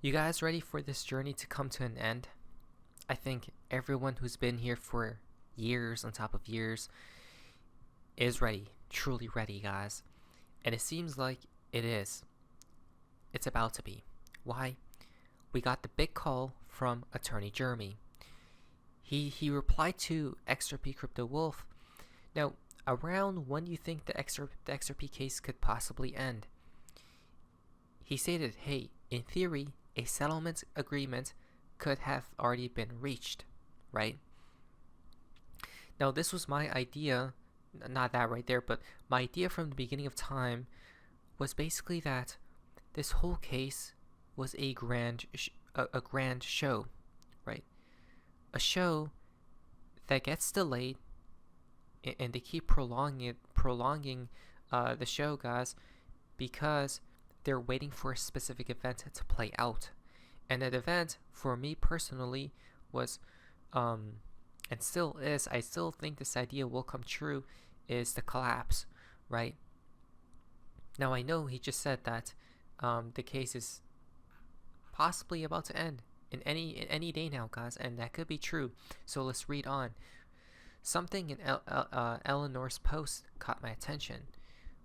You guys ready for this journey to come to an end? I think everyone who's been here for years on top of years is ready, truly ready, guys. And it seems like it is. It's about to be. Why? We got the big call from Attorney Jeremy. He replied to XRP Crypto Wolf. Now, around when you think the XRP case could possibly end? He stated, hey, in theory, a settlement agreement could have already been reached, right? Now, this was my idea, not that right there, but my idea from the beginning of time was basically that this whole case was a grand show, right? A show that gets delayed, and they keep prolonging the show, guys, because they're waiting for a specific event to play out. And that event, for me personally, was, and still is, I still think this idea will come true, is the collapse, right? Now, I know he just said that the case is possibly about to end in any day now, guys, and that could be true. So let's read on. Something in Eleanor's post caught my attention.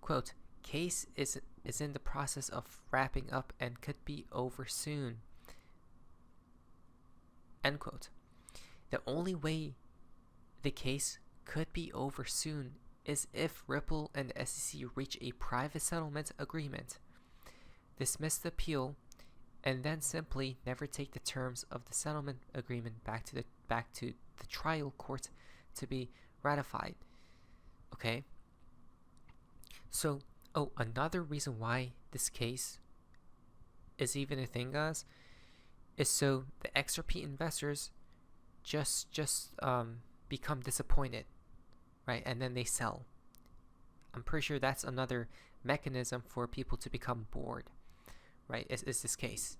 Quote, case is in the process of wrapping up and could be over soon. End quote. The only way the case could be over soon is if Ripple and the SEC reach a private settlement agreement, dismiss the appeal, and then simply never take the terms of the settlement agreement back to the trial court to be ratified. Okay? So, another reason why this case is even a thing, guys, is so the XRP investors just become disappointed, right? And then they sell. I'm pretty sure that's another mechanism for people to become bored, right? Is this case.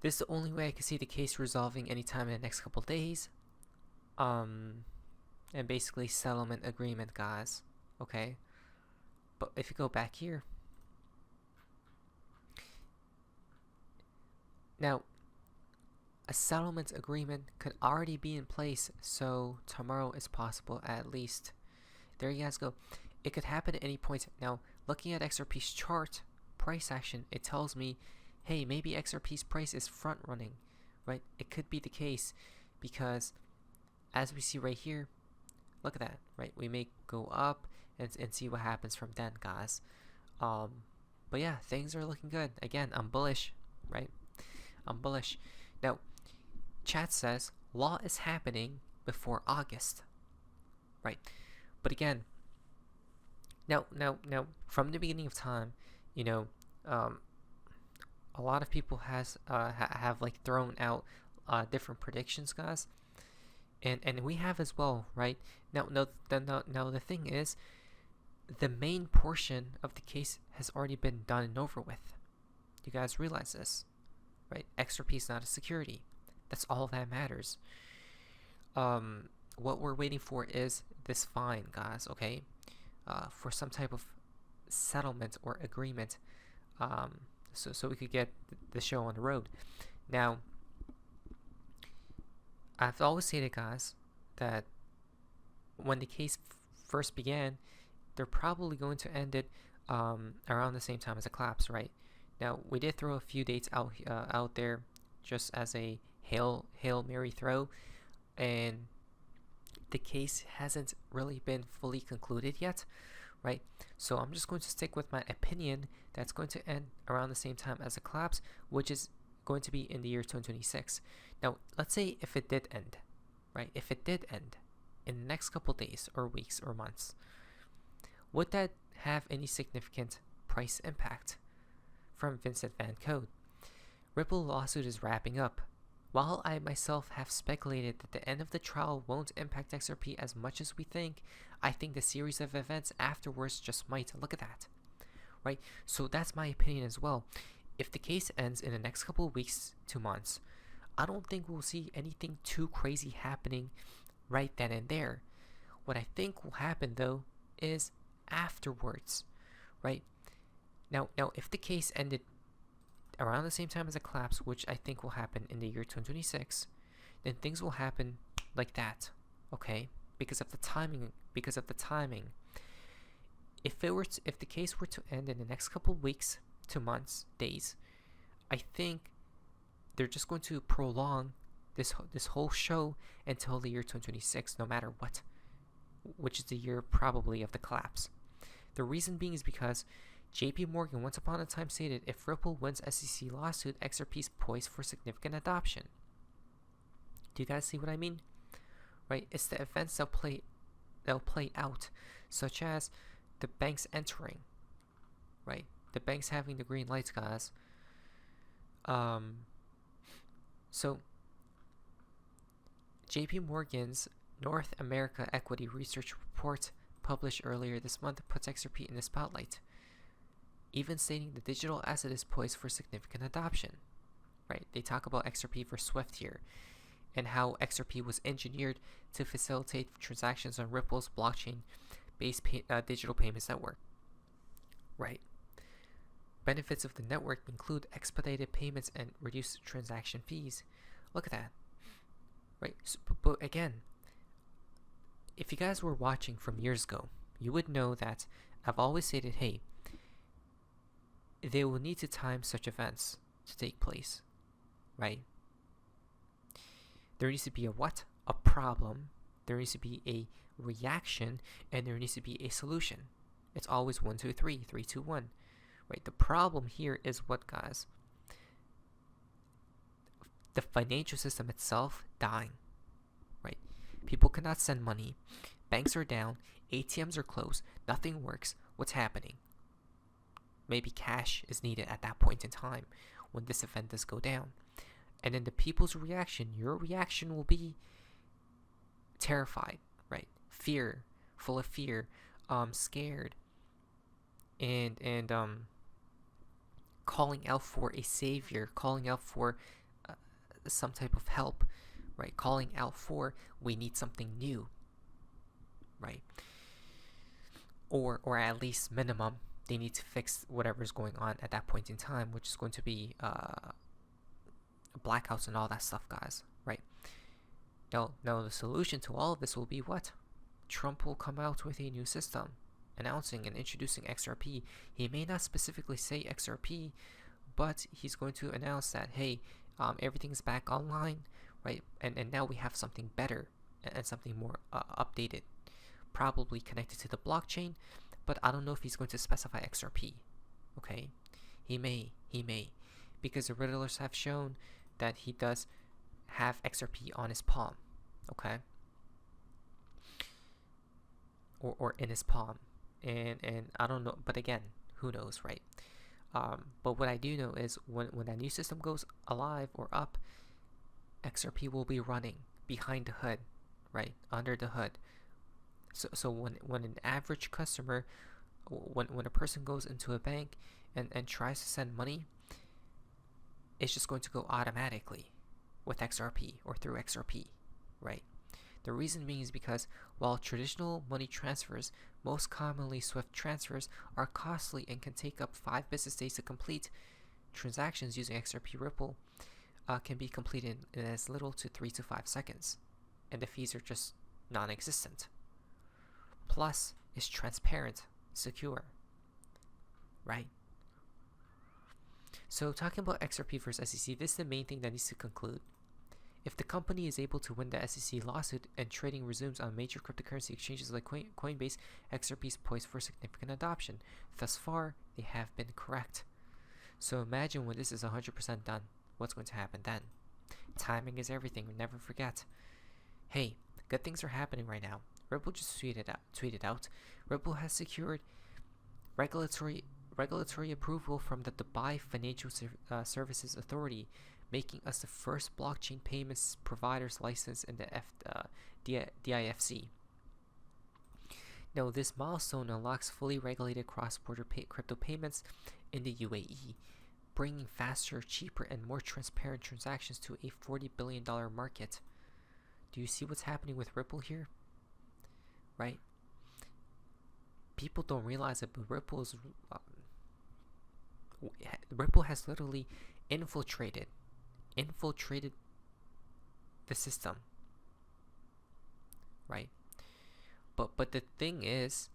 This is the only way I can see the case resolving anytime in the next couple days. And basically settlement agreement, guys. Okay? But if you go back here, now a settlement agreement could already be in place, so tomorrow is possible at least. There you guys go. It could happen at any point. Now, looking at XRP's chart, price action, it tells me, hey, maybe XRP's price is front running, right? It could be the case because as we see right here, look at that, right? We may go up and see what happens from then, guys. But yeah, things are looking good. Again, I'm bullish, right? I'm bullish. Now, chat says law is happening before August, right? But again, now, from the beginning of time, you know, a lot of people have like thrown out different predictions, guys, and we have as well, right? Now the thing is, the main portion of the case has already been done and over with. You guys realize this, right? XRP is not a security. That's all that matters. What we're waiting for is this fine, guys, okay? For some type of settlement or agreement, so we could get the show on the road. Now, I've always stated, guys, that when the case first began, they're probably going to end it around the same time as the collapse, right? Now, we did throw a few dates out there just as a Hail Mary throw, and the case hasn't really been fully concluded yet, right? So I'm just going to stick with my opinion that's going to end around the same time as the collapse, which is going to be in the year 2026. Now, let's say if it did end, right? If it did end in the next couple days or weeks or months, would that have any significant price impact? From Vincent Van Code. Ripple lawsuit is wrapping up. While I myself have speculated that the end of the trial won't impact XRP as much as we think, I think the series of events afterwards just might. Look at that, right? So that's my opinion as well. If the case ends in the next couple of weeks to months, I don't think we'll see anything too crazy happening right then and there. What I think will happen, though, is afterwards, right? Now, if the case ended around the same time as a collapse, which I think will happen in the year 2026, then things will happen like that, okay? Because of the timing. If the case were to end in the next couple of weeks to months, days, I think they're just going to prolong this whole show until the year 2026, no matter what, which is the year probably of the collapse. The reason being is because JP Morgan once upon a time stated, if Ripple wins SEC lawsuit, XRP is poised for significant adoption. Do you guys see what I mean? Right? It's the events they'll play out, such as the banks entering, right? The banks having the green lights, guys. So JP Morgan's North America Equity Research Report published earlier this month puts XRP in the spotlight, even stating the digital asset is poised for significant adoption, right? They talk about XRP for Swift here, and how XRP was engineered to facilitate transactions on Ripple's blockchain-based digital payments network, right? Benefits of the network include expedited payments and reduced transaction fees. Look at that, right? So, but again, if you guys were watching from years ago, you would know that I've always stated, hey, they will need to time such events to take place, right? There needs to be a what? A problem. There needs to be a reaction, and there needs to be a solution. It's always 1, 2, 3, 3, 2, 1. Right? The problem here is what, guys? The financial system itself dying. Right? People cannot send money. Banks are down. ATMs are closed. Nothing works. What's happening? Maybe cash is needed at that point in time when this event does go down. And then the people's reaction, your reaction will be terrified, right? Fear, full of fear, scared, and calling out for a savior, calling out for some type of help, right? Calling out for, we need something new, right? Or at least minimum, they need to fix whatever's going on at that point in time, which is going to be blackouts and all that stuff, guys, right? Now the solution to all of this will be what? Trump will come out with a new system announcing and introducing XRP. He may not specifically say XRP, but he's going to announce that, hey, everything's back online, right? And now we have something better and something more updated, probably connected to the blockchain, but I don't know if he's going to specify XRP, okay? He may, because the Riddlers have shown that he does have XRP on his palm, okay? Or in his palm, and I don't know, but again, who knows, right? But what I do know is when that new system goes alive or up, XRP will be running behind the hood, right? Under the hood. So when an average customer, when a person goes into a bank and tries to send money, it's just going to go automatically with XRP or through XRP, right? The reason being is because while traditional money transfers, most commonly SWIFT transfers, are costly and can take up 5 business days to complete, transactions using XRP Ripple can be completed in as little to 3 to 5 seconds, and the fees are just non-existent. Plus, it's transparent, secure, right? So talking about XRP versus SEC, this is the main thing that needs to conclude. If the company is able to win the SEC lawsuit and trading resumes on major cryptocurrency exchanges like Coinbase, XRP is poised for significant adoption. Thus far, they have been correct. So imagine when this is 100% done, what's going to happen then? Timing is everything, never forget. Hey, good things are happening right now. Ripple just tweeted out, Ripple has secured regulatory approval from the Dubai Financial Services Authority, making us the first blockchain payments providers licensed in the DIFC. Now, this milestone unlocks fully regulated cross-border crypto payments in the UAE, bringing faster, cheaper, and more transparent transactions to a $40 billion market. Do you see what's happening with Ripple here? Right? People don't realize it, but Ripple is Ripple has literally infiltrated the system, right? But the thing is,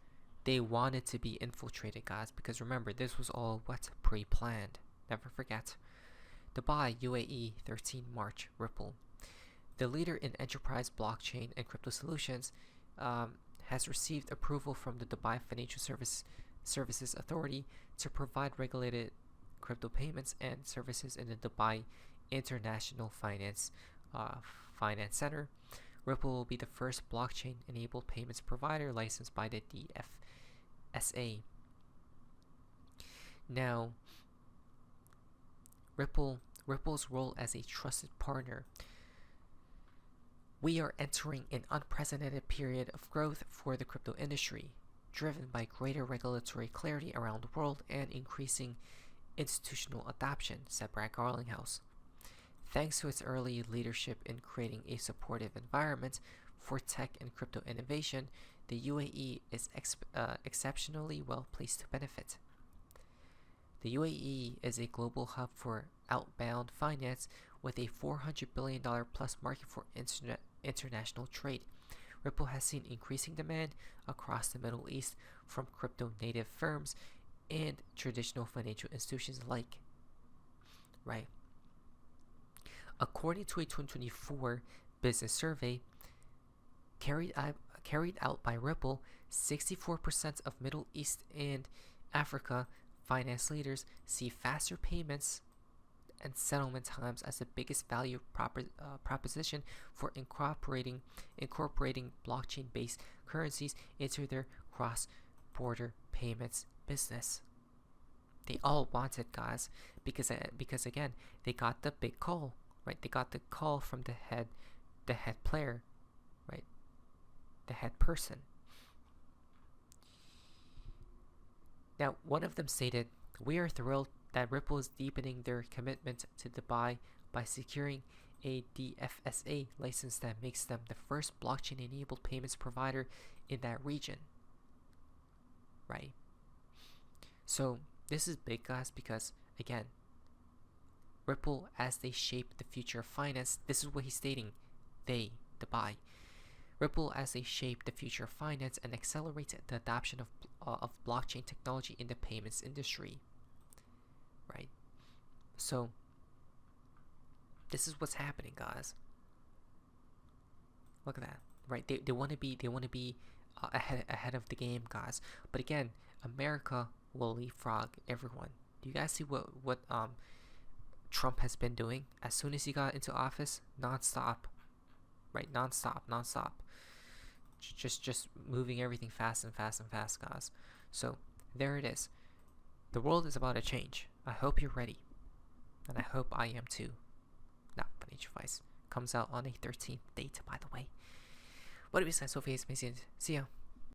they wanted to be infiltrated, guys, because remember, this was all what pre-planned. Never forget. Dubai, UAE, 13 March, Ripple. The leader in enterprise blockchain and crypto solutions has received approval from the Dubai Financial Services Authority to provide regulated crypto payments and services in the Dubai International Finance Center. Ripple will be the first blockchain-enabled payments provider licensed by the DFSA. Now, Ripple's role as a trusted partner. We are entering an unprecedented period of growth for the crypto industry, driven by greater regulatory clarity around the world and increasing institutional adoption, said Brad Garlinghouse. Thanks to its early leadership in creating a supportive environment for tech and crypto innovation, the UAE is exceptionally well placed to benefit. The UAE is a global hub for outbound finance with a $400 billion plus market for international trade. Ripple has seen increasing demand across the Middle East from crypto native firms and traditional financial institutions alike. Right. According to a 2024 business survey carried out by Ripple, 64% of Middle East and Africa finance leaders see faster payments and settlement times as the biggest value proposition for incorporating blockchain-based currencies into their cross-border payments business. They all want it, guys, because again, they got the big call, right? They got the call from the head player, right? The head person. Now, one of them stated, "We are thrilled that Ripple is deepening their commitment to Dubai by securing a DFSA license that makes them the first blockchain-enabled payments provider in that region." Right? So, this is big, guys, because, again, Ripple, as they shape the future of finance, this is what he's stating, Dubai. Ripple, as they shape the future of finance and accelerate the adoption of blockchain technology in the payments industry. Right? So, this is what's happening, guys. Look at that. Right? They want to be ahead of the game, guys. But again, America will leapfrog everyone. Do you guys see what Trump has been doing? As soon as he got into office, nonstop, right? Nonstop. Just moving everything fast, guys. So there it is. The world is about to change. I hope you're ready, and I hope I am too. Now, Financial Advice comes out on a 13th date, by the way. What do you guys? Sophie, amazing. See ya.